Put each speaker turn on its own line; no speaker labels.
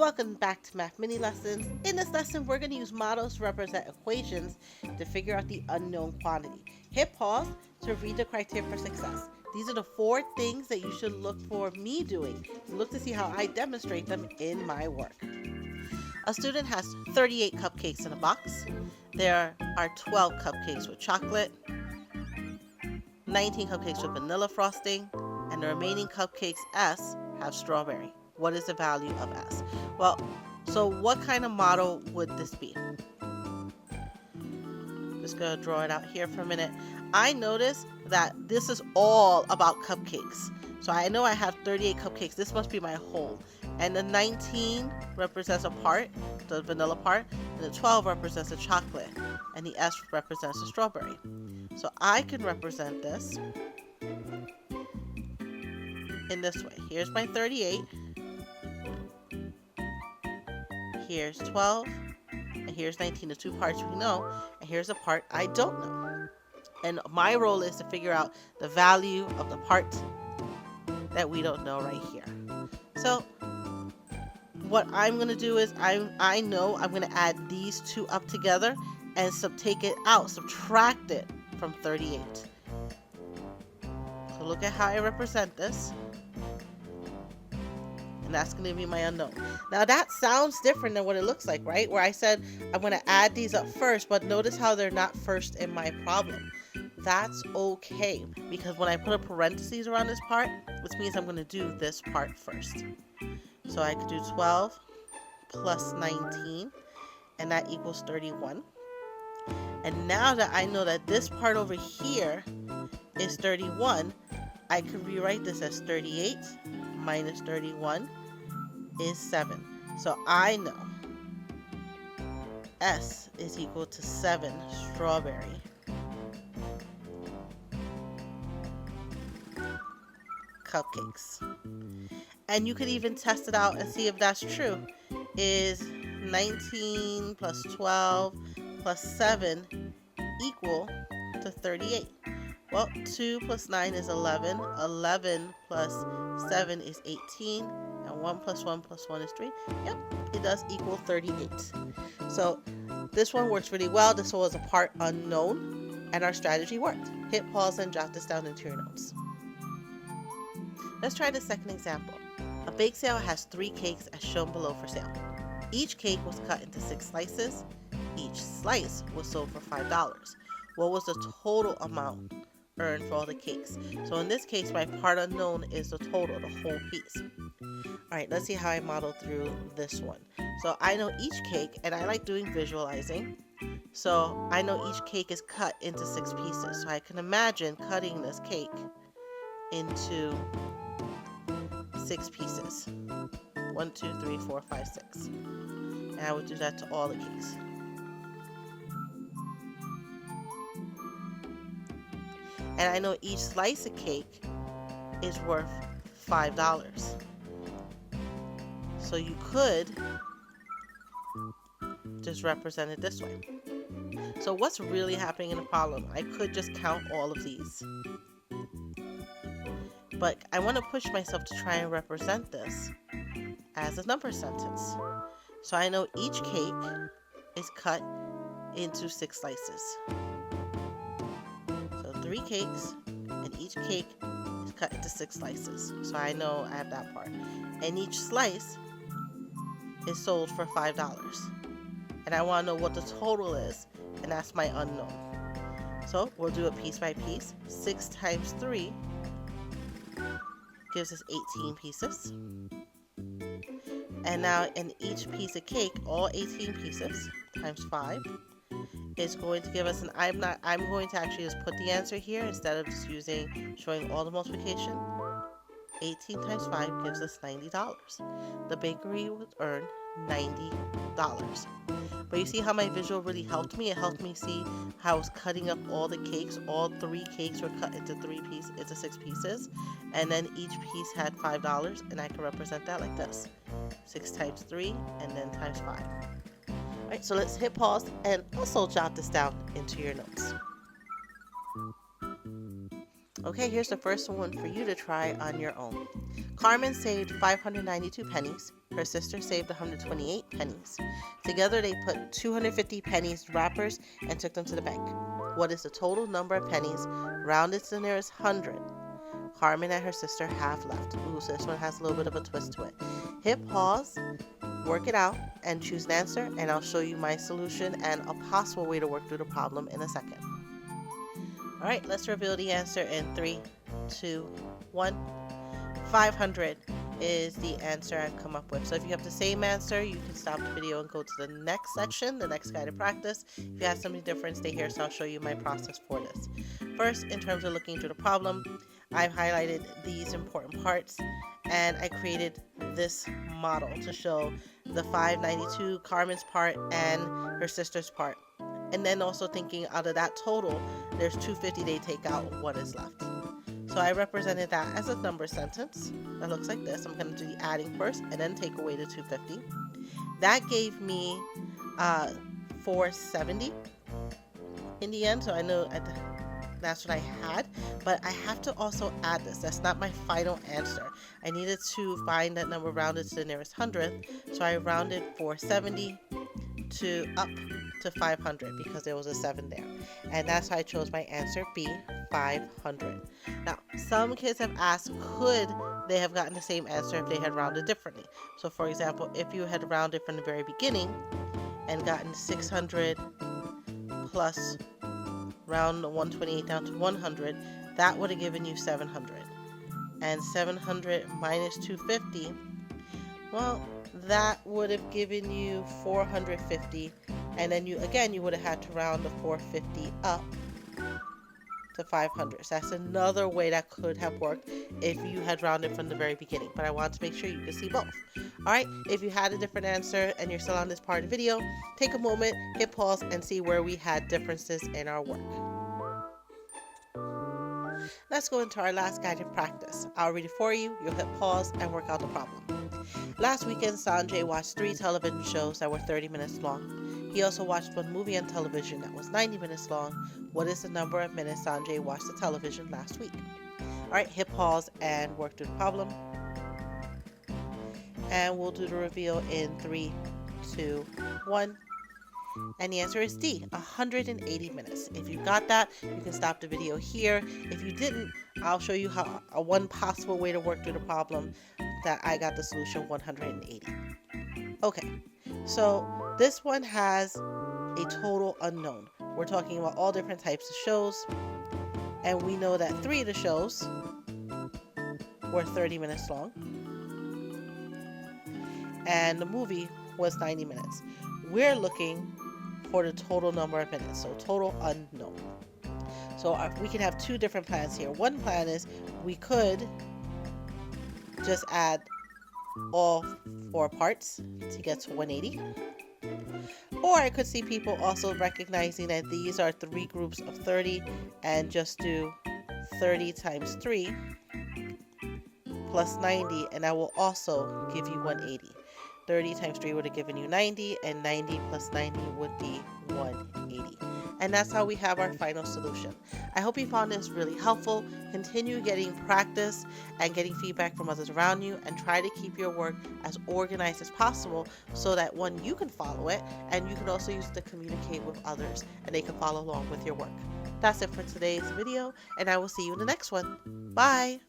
Welcome back to Math Mini Lessons. In this lesson, we're going to use models to represent equations to figure out the unknown quantity. Hit pause to read the criteria for success. These are the 4 things that you should look for me doing. Look to see how I demonstrate them in my work. A student has 38 cupcakes in a box. There are 12 cupcakes with chocolate, 19 cupcakes with vanilla frosting, and the remaining cupcakes S have strawberry. What is the value of S? Well, so what kind of model would this be? Just gonna draw it out here for a minute. I notice that this is all about cupcakes. So I know I have 38 cupcakes. This must be my whole. And the 19 represents a part, the vanilla part, and the 12 represents the chocolate, and the S represents the strawberry. So I can represent this in this way. Here's my 38. Here's 12. And here's 19, the 2 parts we know. And here's a part I don't know. And my role is to figure out the value of the part that we don't know right here. So what I'm going to do is I know I'm going to add these 2 up together and take it out, subtract it from 38. So look at how I represent this. And that's going to be my unknown. Now that sounds different than what it looks like, right? Where I said I'm going to add these up first, but notice how they're not first in my problem. That's okay, because when I put a parentheses around this part, which means I'm going to do this part first. So I could do 12 plus 19, and that equals 31. And now that I know that this part over here is 31, I could rewrite this as 38 minus 31 is 7. So I know S is equal to 7 strawberry cupcakes. And you could even test it out and see if that's true. Is 19 plus 12 plus 7 equal to 38? Well, 2 plus 9 is 11. 11 plus 7 is 18. And 1 plus 1 plus 1 is 3. Yep, it does equal 38. So this one works really well. This one was a part unknown, and our strategy worked. Hit pause and jot this down into your notes. Let's try the second example. A bake sale has 3 cakes as shown below for sale. Each cake was cut into 6 slices. Each slice was sold for $5. What was the total amount earned for all the cakes? So in this case, my part unknown is the total, the whole piece. Alright, let's see how I model through this one. So I know each cake, and I like doing visualizing. So I know each cake is cut into 6 pieces. So I can imagine cutting this cake into 6 pieces. 1, 2, 3, 4, 5, 6. And I would do that to all the cakes. And I know each slice of cake is worth $5. So you could just represent it this way. So what's really happening in the problem? I could just count all of these. But I want to push myself to try and represent this as a number sentence. So I know each cake is cut into 6 slices. So 3 cakes, and each cake is cut into 6 slices. So I know I have that part. And each slice is sold for $5. And I want to know what the total is, and that's my unknown. So we'll do it piece by piece. 6 times 3 gives us 18 pieces. And now in each piece of cake, all 18 pieces times 5 is going to give us an, I'm going to actually just put the answer here instead of just showing all the multiplication. 18 times 5 gives us $90. The bakery would earn $90. But you see how my visual really helped me? It helped me see how I was cutting up all the cakes. All 3 cakes were cut into 6 pieces. And then each piece had $5, and I can represent that like this. 6 times 3, and then times 5. Alright, so let's hit pause and also jot this down into your notes. Okay, here's the first one for you to try on your own. Carmen saved 592 pennies. Her her sister saved 128 pennies. Together they put 250 pennies wrappers and took them to the bank. What is the total number of pennies rounded to the nearest hundred Carmen and her sister have left? Ooh, so this one has a little bit of a twist to it. Hit pause, work it out, and choose an answer, and I'll show you my solution and a possible way to work through the problem in a second. Alright, let's reveal the answer in 3, 2, 1. 500 is the answer I've come up with. So if you have the same answer, you can stop the video and go to the next section, the next guided practice. If you have something different, stay here, so I'll show you my process for this. First, in terms of looking through the problem, I've highlighted these important parts, and I created this model to show the 592, Carmen's part, and her sister's part. And then also thinking out of that total, there's 250 they take out, what is left. So I represented that as a number sentence that looks like this. I'm going to do the adding first and then take away the 250. That gave me 470 in the end, so I know that's what I had, but I have to also add this. That's not my final answer. I needed to find that number rounded to the nearest hundredth, so I rounded 470 to up to 500 because there was a 7 there, and that's why I chose my answer B, 500. Now, some kids have asked, could they have gotten the same answer if they had rounded differently? So for example, if you had rounded from the very beginning and gotten 600 plus round 128 down to 100, that would have given you 700. And 700 minus 250, well, that would have given you 450, and then you would have had to round the 450 up to 500. So that's another way that could have worked if you had rounded from the very beginning, but I want to make sure you can see both. Alright, if you had a different answer and you're still on this part of the video, take a moment, hit pause, and see where we had differences in our work. Let's go into our last guided practice. I'll read it for you, you'll hit pause and work out the problem. Last weekend, Sanjay watched 3 television shows that were 30 minutes long. He also watched 1 movie on television that was 90 minutes long. What is the number of minutes Sanjay watched the television last week? Alright, hit pause and work through the problem. And we'll do the reveal in 3, 2, 1. And the answer is D, 180 minutes. If you got that, you can stop the video here. If you didn't, I'll show you how one possible way to work through the problem that I got the solution 180. Okay, so this one has a total unknown. We're talking about all different types of shows, and we know that 3 of the shows were 30 minutes long, and the movie was 90 minutes. We're looking for the total number of minutes, so total unknown. So we can have 2 different plans here. One plan is we could just add all 4 parts to get to 180. Or I could see people also recognizing that these are 3 groups of 30 and just do 30 times 3 plus 90, and that will also give you 180. 30 times 3 would have given you 90, and 90 plus 90 would be 180. And that's how we have our final solution. I hope you found this really helpful. Continue getting practice and getting feedback from others around you, and try to keep your work as organized as possible so that, one, you can follow it, and you can also use it to communicate with others and they can follow along with your work. That's it for today's video, and I will see you in the next one. Bye!